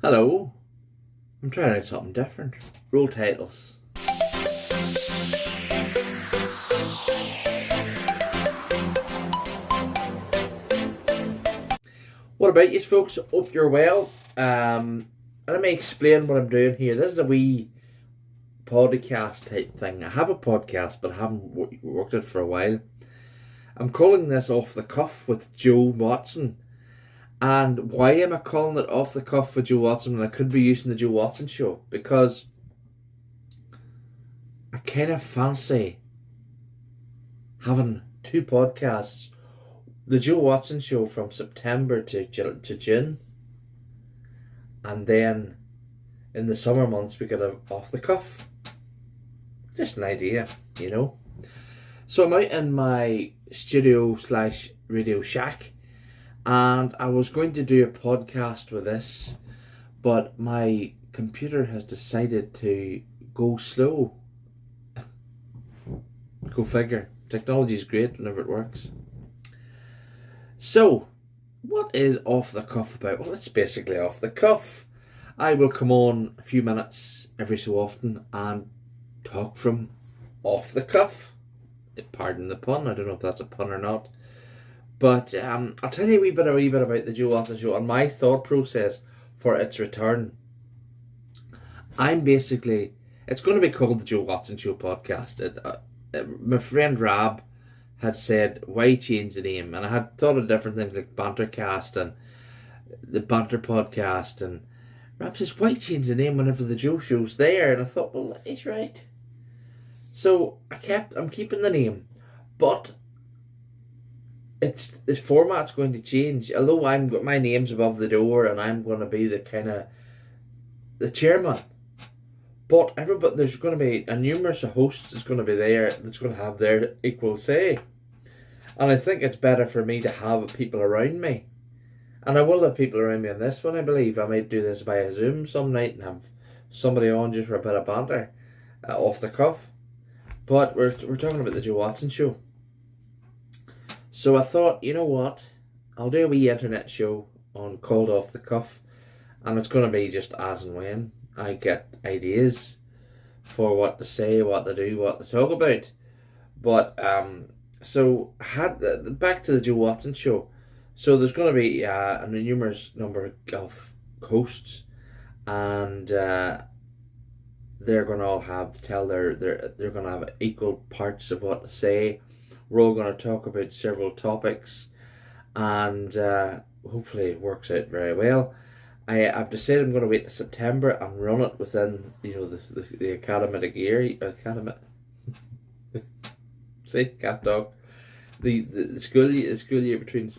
Hello, I'm trying out something different. Roll titles. What about you folks? Hope you're well. Let me explain what I'm doing here. This is a wee podcast type thing. I have a podcast, but I haven't worked it for a while. I'm calling this Off the Cuff with Joe Watson. And why am I calling it Off the Cuff with Joe Watson when I could be using the Joe Watson Show? Because I kind of fancy having two podcasts. The Joe Watson Show from September to June. And then in the summer months we get Off the Cuff. Just an idea, you know. So I'm out in my studio/radio shack. And I was going to do a podcast with this, but my computer has decided to go slow. Go figure. Technology is great whenever it works. So, what is Off the Cuff about? Well, it's basically off the cuff. I will come on a few minutes every so often and talk from off the cuff. Pardon the pun, I don't know if that's a pun or not. But I'll tell you a wee bit about the Joe Watson Show and my thought process for its return. It's going to be called the Joe Watson Show podcast. My friend Rab had said, why change the name? And I had thought of different things like Bantercast and the Banter podcast. And Rab says, why change the name whenever the Joe Show's there? And I thought, well, he's right. So I'm keeping the name, but the format's going to change. Although my name's above the door and I'm going to be the chairman, but there's going to be a numerous of hosts that's going to be there that's going to have their equal say, and I think it's better for me to have people around me, and I will have people around me on this one. I believe I might do this via Zoom some night and have somebody on just for a bit of banter, off the cuff. But we're talking about the Joe Watson Show. So I thought, you know what, I'll do a wee internet show called Off the Cuff, and it's going to be just as and when I get ideas for what to say, what to do, what to talk about. But so back to the Joe Watson Show. So there's going to be a numerous number of hosts, and they're going to all they're going to have equal parts of what to say. We're all going to talk about several topics, and hopefully it works out very well. I've decided I'm going to wait to September and run it within the academic year. See, can't talk. The school year between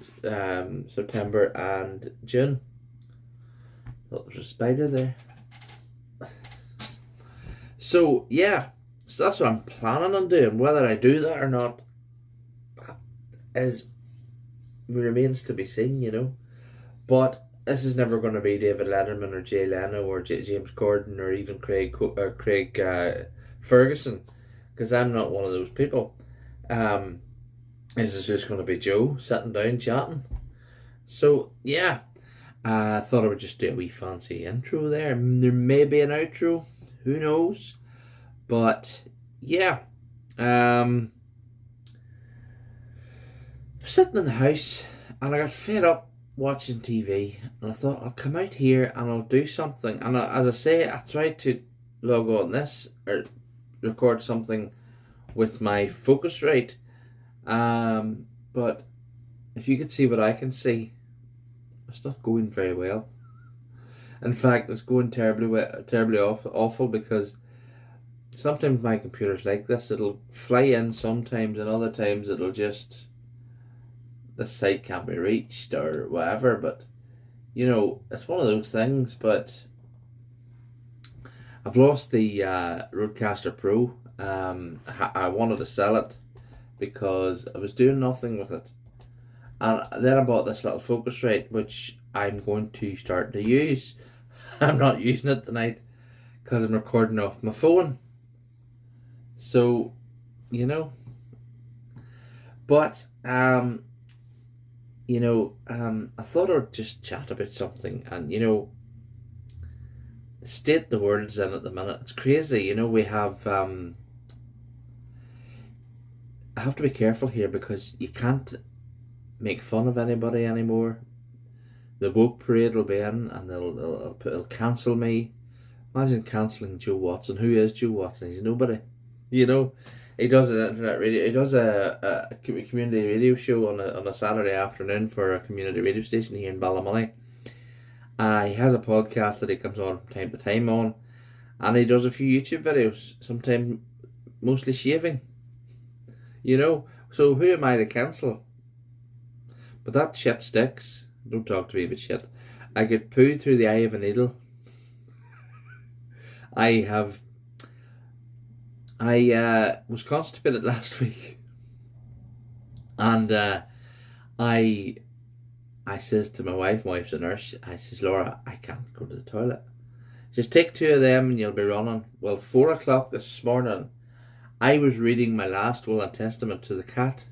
September and June. Thought there was a spider there. So yeah, so that's what I'm planning on doing. Whether I do that or not remains to be seen, you know. But this is never going to be David Letterman or Jay Leno or James Corden or even Craig Ferguson, because I'm not one of those people. This is just going to be Joe sitting down chatting. So yeah, I thought I would just do a wee fancy intro there. There may be an outro, who knows? But yeah, sitting in the house and I got fed up watching TV, and I thought I'll come out here and I'll do something. And as I say, I tried to log on this or record something with my Focusrite, but if you could see what I can see, it's not going very well. In fact, it's going terribly awful, because sometimes my computer's like this. It'll fly in sometimes, and other times it'll just, the site can't be reached or whatever. But you know, it's one of those things. But I've lost the Rodecaster Pro. I wanted to sell it because I was doing nothing with it, and then I bought this little Focusrite, which I'm going to start to use. I'm not using it tonight because I'm recording off my phone. So, you know. But I thought I would just chat about something, and state the world's in at the minute. It's crazy. You know, we have I have to be careful here because you can't make fun of anybody anymore. The woke parade will be in and they'll cancel me. Imagine cancelling Joe Watson. Who is Joe Watson? He's nobody. You know, he does an internet radio. He does a community radio show on a Saturday afternoon for a community radio station here in Ballymoney. He has a podcast that he comes on from time to time on, and he does a few YouTube videos. Sometimes mostly shaving. You know, so who am I to cancel? But that shit sticks. Don't talk to me about shit. I get pooed through the eye of a needle. I was constipated last week, and I says to my wife's a nurse, I says, Laura, I can't go to the toilet. She says, take 2 of them and you'll be running. Well, 4 o'clock this morning, I was reading my last will and testament to the cat.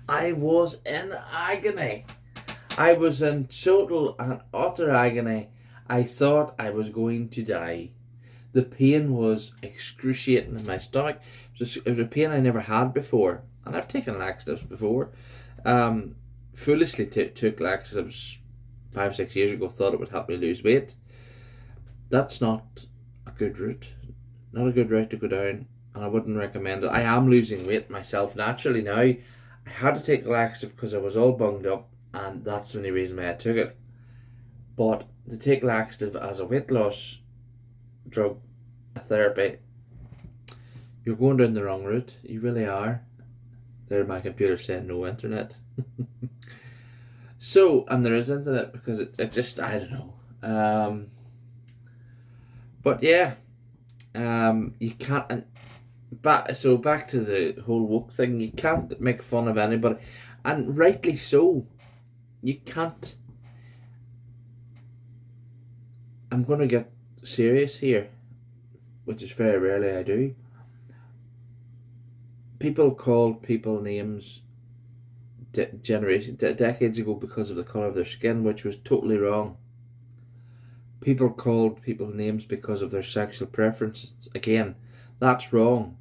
I was in agony. I was in total and utter agony. I thought I was going to die. The pain was excruciating in my stomach. It was a pain I never had before. And I've taken laxatives before. Foolishly took laxatives 5-6 years ago. Thought it would help me lose weight. That's not a good route. Not a good route to go down. And I wouldn't recommend it. I am losing weight myself naturally now. I had to take a laxative because I was all bunged up. And that's the only reason why I took it. But to take laxative as a weight loss drug, a therapy, you're going down the wrong route. You really are. There, my computer saying no internet. So, and there is internet because it just, I don't know. But yeah, you can't. And back to the whole woke thing. You can't make fun of anybody, and rightly so. You can't. I'm going to get serious here, which is very rarely I do. People called people names decades ago because of the colour of their skin, which was totally wrong. People called people names because of their sexual preferences. Again, that's wrong.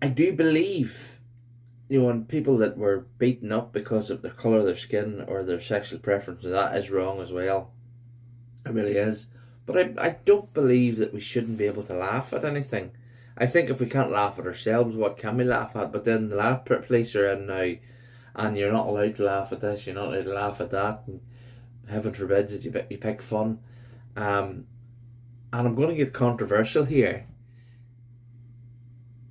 I do believe, you know, and people that were beaten up because of the colour of their skin or their sexual preference, that is wrong as well. It really is. But I don't believe that we shouldn't be able to laugh at anything. I think if we can't laugh at ourselves, what can we laugh at? But then the laugh police are in now, and you're not allowed to laugh at this, you're not allowed to laugh at that, and heaven forbid that you pick fun. And I'm going to get controversial here.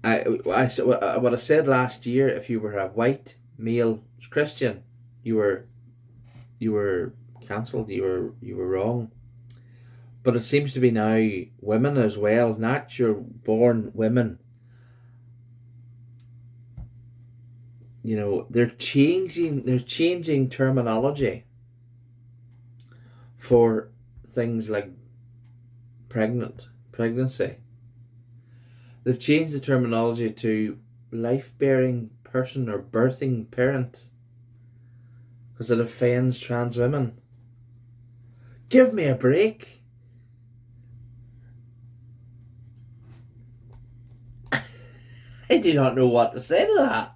What I said last year, if you were a white male Christian, you were cancelled. You were wrong. But it seems to be now women as well, natural born women. You know, they're changing terminology for things like pregnancy. They've changed the terminology to life-bearing person or birthing parent because it offends trans women. Give me a break. I do not know what to say to that.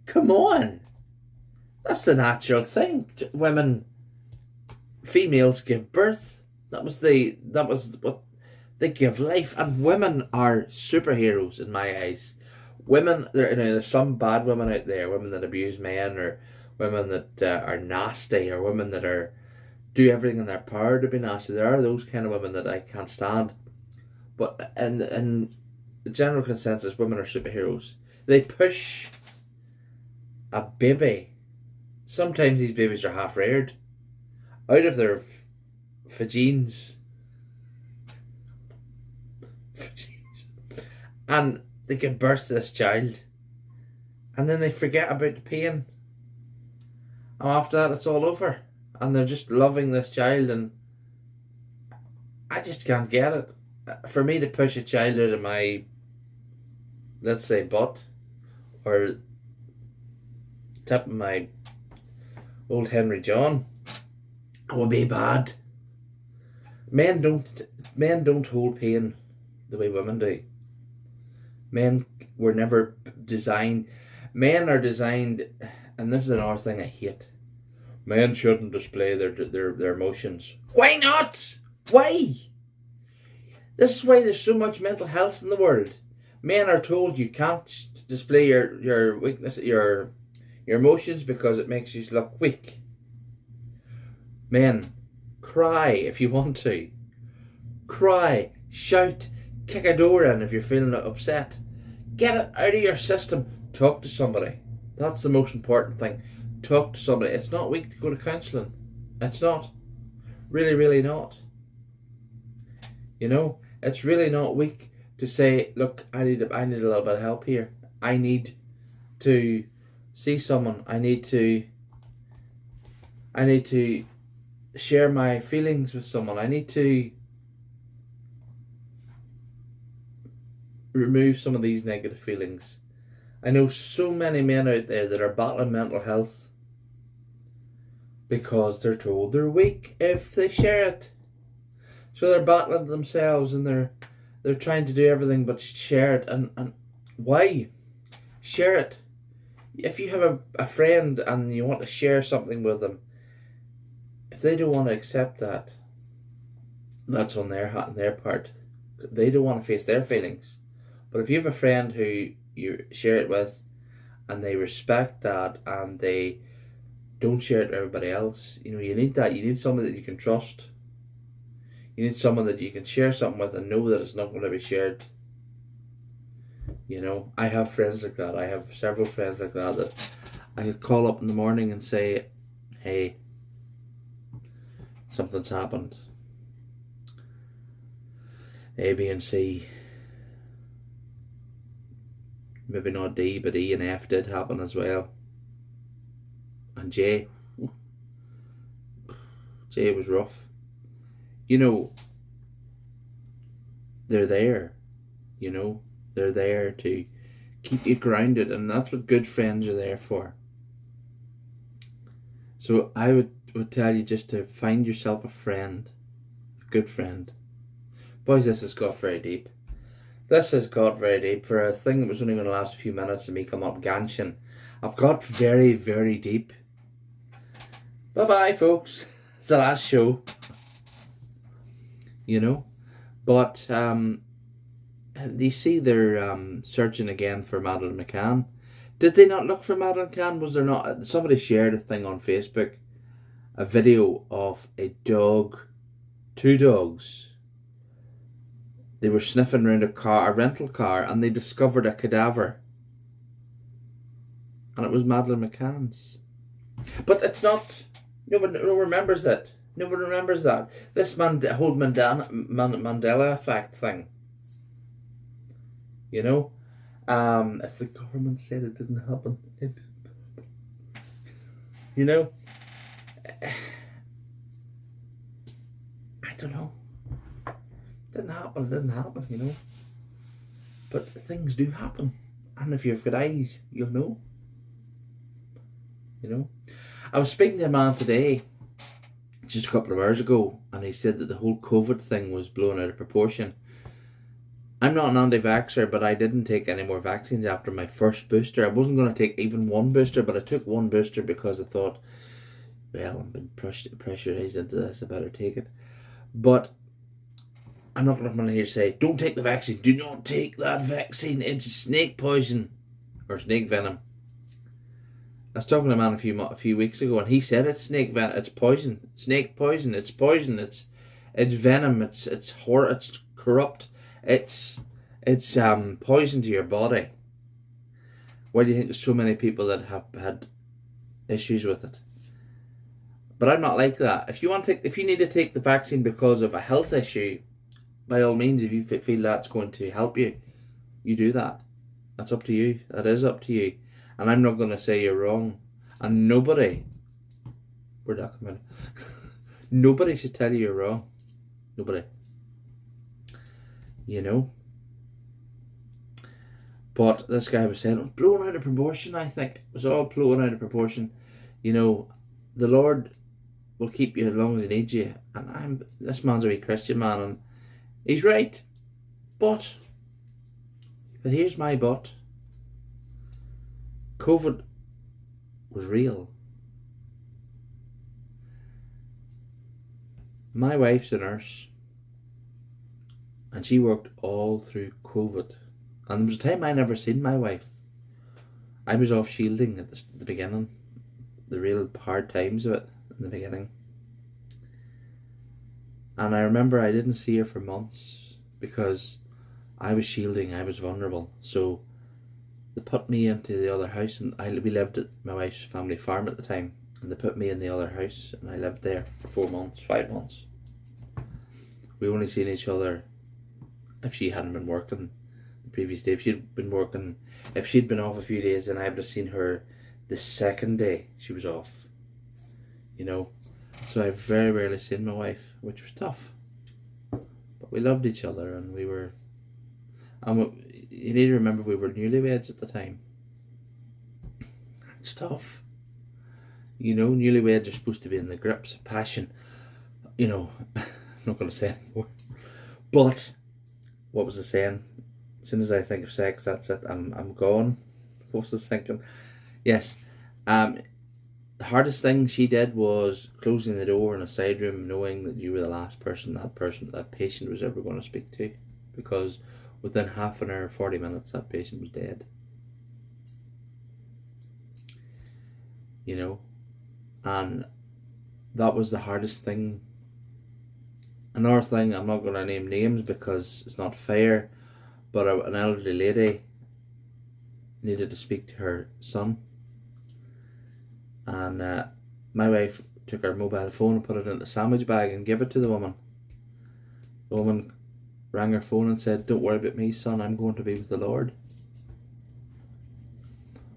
Come on. That's the natural thing. Women, females give birth. That was what they give life. And women are superheroes in my eyes. Women, there's some bad women out there, women that abuse men, or women that are nasty, or women that do everything in their power to be nasty. There are those kind of women that I can't stand. But in the general consensus, women are superheroes. They push a baby. Sometimes these babies are half reared out of their vagines. And they give birth to this child. And then they forget about the pain. And after that, it's all over. And they're just loving this child. And I just can't get it. For me to push a child out of my, let's say, butt, or tip of my old Henry John, would be bad. Men don't hold pain the way women do. Men were never designed. Men are designed, and this is another thing I hate. Men shouldn't display their emotions. Why not? Why? This is why there's so much mental health in the world. Men are told you can't display your weakness, your emotions, because it makes you look weak. Men, cry if you want to. Cry, shout, kick a door in if you're feeling upset. Get it out of your system. Talk to somebody. That's the most important thing. Talk to somebody. It's not weak to go to counselling. It's not. Really, really not. You know, it's really not weak to say, look, I need a little bit of help here. I need to see someone. I need to share my feelings with someone. I need to remove some of these negative feelings. I know so many men out there that are battling mental health because they're told they're weak if they share it. So they're battling themselves and they're trying to do everything but share it. And why? Share it. If you have a friend and you want to share something with them, if they don't want to accept that, that's on their part. They don't want to face their feelings. But if you have a friend who you share it with and they respect that and they don't share it with everybody else, you need that. You need someone that you can trust. You need someone that you can share something with and know that it's not going to be shared. I have friends like that. I have several friends like that I could call up in the morning and say, hey, something's happened. A, B, and C. Maybe not D, but E and F did happen as well. And J was rough. They're there. They're there to keep you grounded, and that's what good friends are there for. So I would tell you just to find yourself a friend, a good friend. Boys, this has got very deep. This has got very deep. For a thing that was only going to last a few minutes and me come up ganchin', I've got very, very deep. Bye-bye, folks. It's the last show. But you see they're searching again for Madeleine McCann. Did they not look for Madeleine McCann? Was there not? Somebody shared a thing on Facebook, a video of a dog, 2 dogs. They were sniffing around a rental car, and they discovered a cadaver. And it was Madeleine McCann's. But it's not. No one remembers that. No one remembers that. This whole Mandela effect thing. If the government said it didn't happen, I don't know. Didn't happen, But things do happen. And if you've got eyes, you'll know. I was speaking to a man today, just a couple of hours ago, and he said that the whole COVID thing was blown out of proportion. I'm not an anti-vaxxer, but I didn't take any more vaccines after my first booster. I wasn't going to take even one booster, but I took one booster because I thought, well, I'm being pressurized into this, I better take it. But I'm not going to come in here and say, don't take the vaccine. Do not take that vaccine. It's snake poison or snake venom. I was talking to a man a few weeks ago, and he said it's snake venom. It's poison. Snake poison. It's poison. It's venom. It's corrupt. It's poison to your body. Why do you think there's so many people that have had issues with it? But I'm not like that. If you need to take the vaccine because of a health issue, by all means, if you feel that's going to help you, you do that. That's up to you. That is up to you. And I'm not going to say you're wrong. And nobody, where'd that come in? Nobody should tell you you're wrong. Nobody. But this guy was saying it was blown out of proportion, I think. It was all blown out of proportion. The Lord will keep you as long as they need you. And this man's a wee Christian man, and he's right. But here's my but. COVID was real. My wife's a nurse, and she worked all through COVID. And there was a time I never seen my wife. I was off shielding at the beginning, the real hard times of it in the beginning. And I remember I didn't see her for months because I was shielding, I was vulnerable. So they put me into the other house, and we lived at my wife's family farm at the time, and they put me in the other house, and I lived there for 4 months, 5 months. We only seen each other if she hadn't been working the previous day. If she'd been working, if she'd been off a few days, then I would have seen her the second day she was off. You know, so I very rarely seen my wife, which was tough. But we loved each other, and we were. You need to remember we were newlyweds at the time. It's tough. You know, newlyweds are supposed to be in the grips of passion. You know, I'm not going to say anymore. But what was I saying? As soon as I think of sex, that's it. I'm gone. What was I thinking? Yes. The hardest thing she did was closing the door in a side room, knowing that you were the last person that patient was ever going to speak to, because within half an hour, 40 minutes, that patient was dead. You know, and that was the hardest thing. Another thing, I'm not going to name names because it's not fair, but an elderly lady needed to speak to her son, and my wife took her mobile phone and put it in the sandwich bag and gave it to the woman. The woman rang her phone and said, "Don't worry about me, son, I'm going to be with the Lord."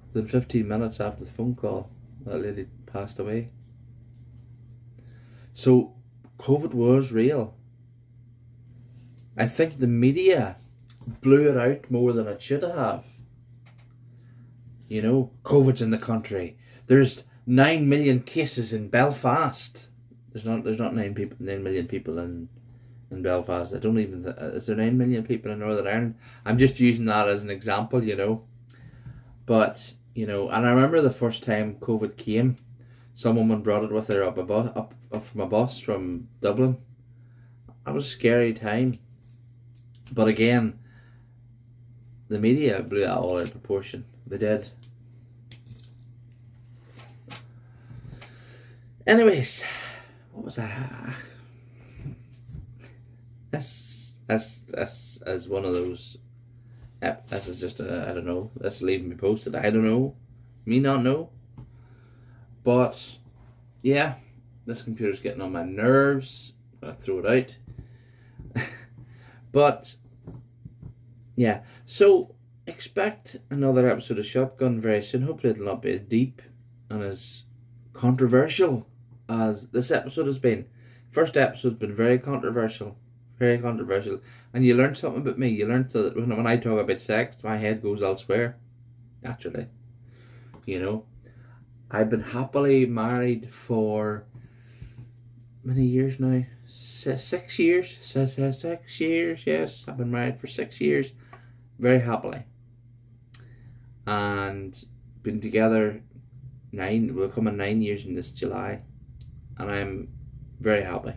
Within 15 minutes after the phone call, that lady passed away. So COVID was real. I think the media blew it out more than it should have. You know, COVID's in the country. There's 9 million cases in Belfast. There's not 9 million people in Belfast. I don't even. Is there 9 million people in Northern Ireland? I'm just using that as an example, you know. But you know, and I remember the first time COVID came, some woman brought it with her up from a bus from Dublin. That was a scary time. But again, the media blew that all out of proportion. They did. Anyways, what was that? This is one of those. This is just I don't know. This leaving me posted. I don't know. Me not know. But yeah, this computer's getting on my nerves. I'm gonna throw it out. But yeah, so expect another episode of Shotgun very soon. Hopefully it'll not be as deep and as controversial as this episode has been. First episode's been very controversial. Very controversial. And you learned something about me. You learned that when I talk about sex, my head goes elsewhere. Naturally. You know. I've been happily married for many years now. 6 years. 6 years, yes. I've been married for 6 years. Very happily. And been together we're coming 9 years in this July. And I'm very happy.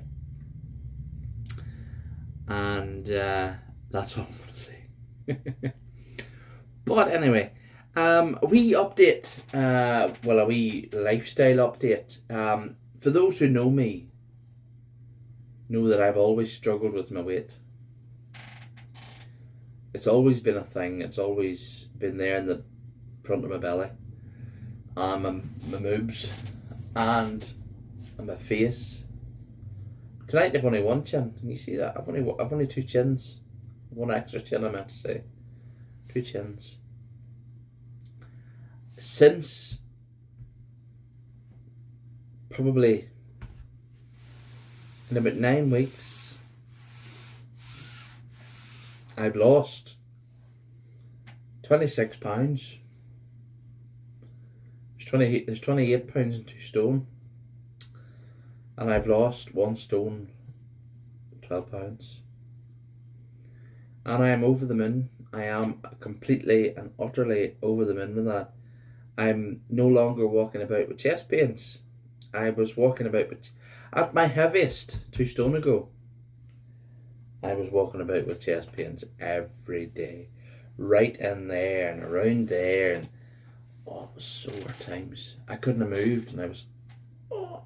And that's all I'm going to say. But anyway, a wee update, a wee lifestyle update. For those who know me, know that I've always struggled with my weight. It's always been a thing. It's always been there in the front of my belly, my moobs, and my face. Tonight I've only one chin. Can you see that? I've only 2 chins. One extra chin, I meant to say. 2 chins. Since probably in about 9 weeks, I've lost 26 pounds. There's 28 pounds and 2 stone. and I've lost 1 stone, 12 pounds. And I am over the moon. I am completely and utterly over the moon with that. I'm no longer walking about with chest pains. I was walking about with, at my heaviest 2 stone ago, I was walking about with chest pains every day. Right in there and around there. And oh, it was sore times. I couldn't have moved and I was, oh.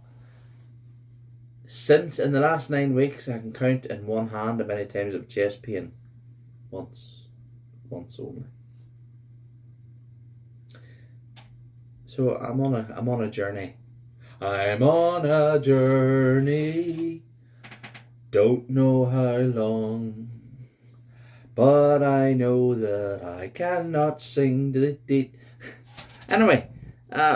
Since in the last 9 weeks, I can count in one hand how many times I've chest pain. Once only. So I'm on a journey. I'm on a journey. Don't know how long, but I know that I cannot sing. Anyway,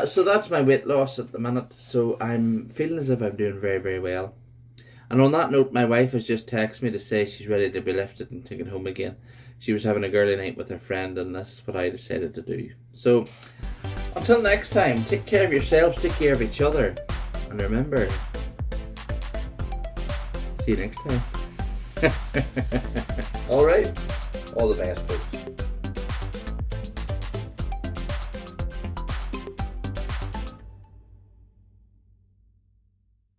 so that's my weight loss at the minute. So I'm feeling as if I'm doing very, very well. And on that note, my wife has just texted me to say she's ready to be lifted and taken home again. She was having a girly night with her friend, and this is what I decided to do. So, until next time, take care of yourselves, take care of each other, and remember, see you next time. Alright? All the best, folks.